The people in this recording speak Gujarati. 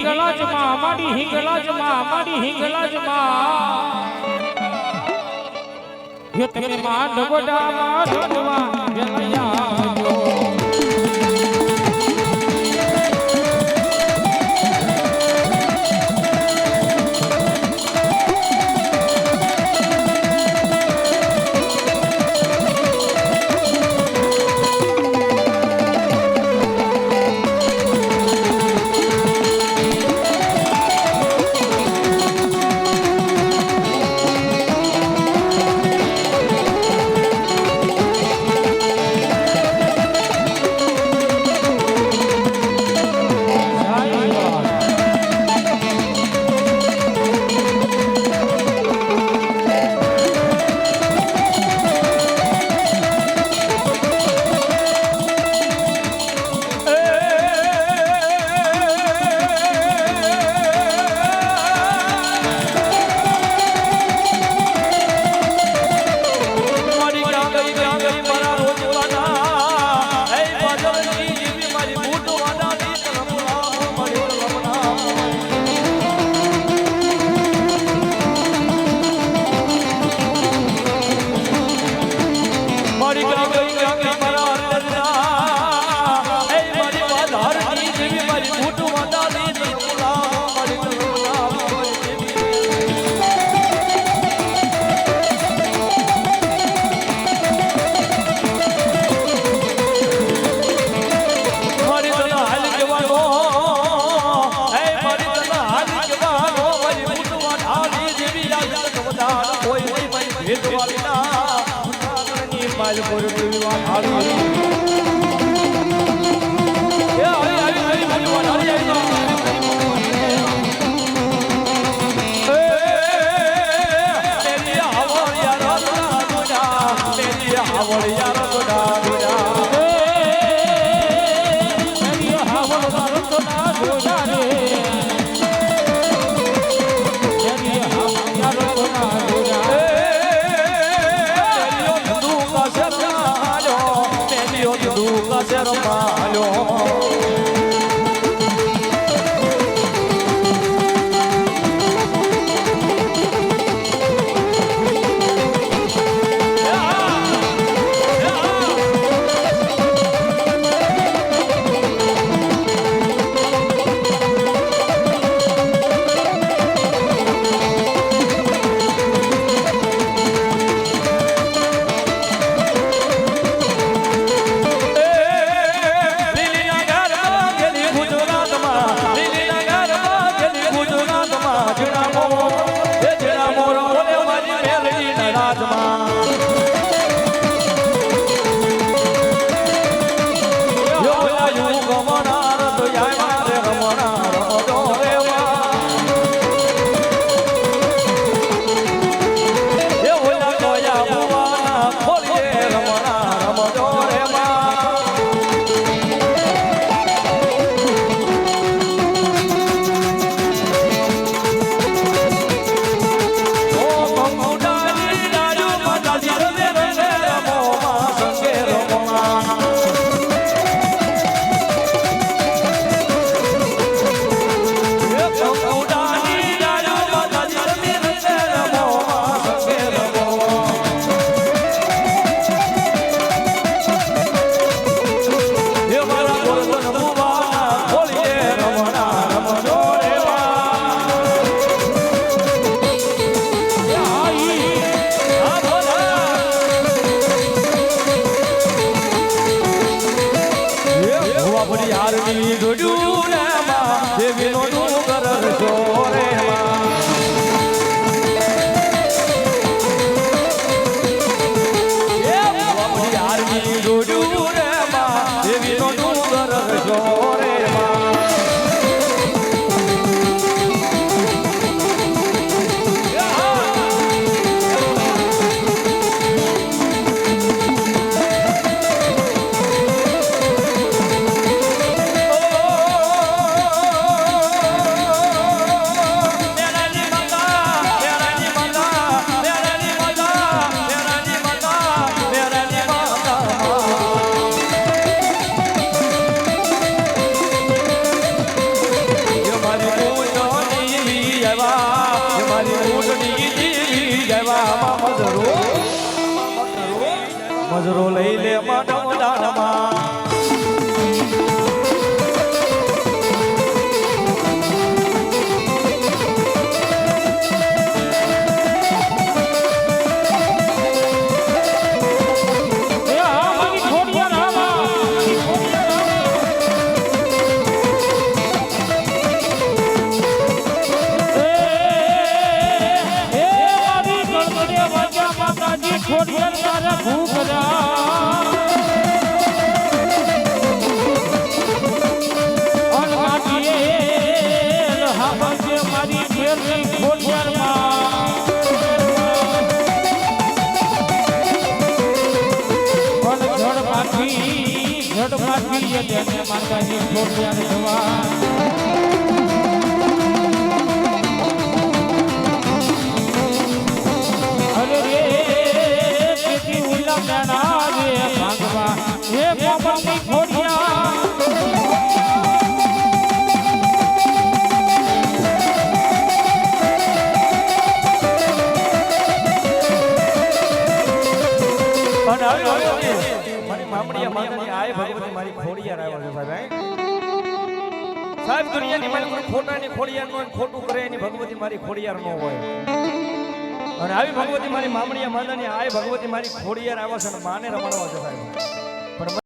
હિંગલાજ માં અમારી હિંગલાજ માં અમારી હિંગલાજ માં હે તમે માં ડબડા માં ઢોલવા વેલયા આવજો Oh ગોજરો લઈ લે માનવ દાનમાં ખોડિયાર તારા ભૂખરા અનમાટીએ હાવજે મારી ફેરલી ખોડિયારમાં પણ ઝડ પાછી તેને માતાજી ખોડિયાર જવા મારી ખોડિયાર આવ્યો છે સાહેબ દુનિયાની મારી ખોટાની ખોડિયાર નો ખોટું કરે એની ભગવતી મારી ખોડિયાર નો હોય અને આવી ભગવતી મારી મામણીયા માદાની આ ભગવતી મારી ખોડિયાર આવ્યા છે અને માને રમાડવા છે સાહેબ.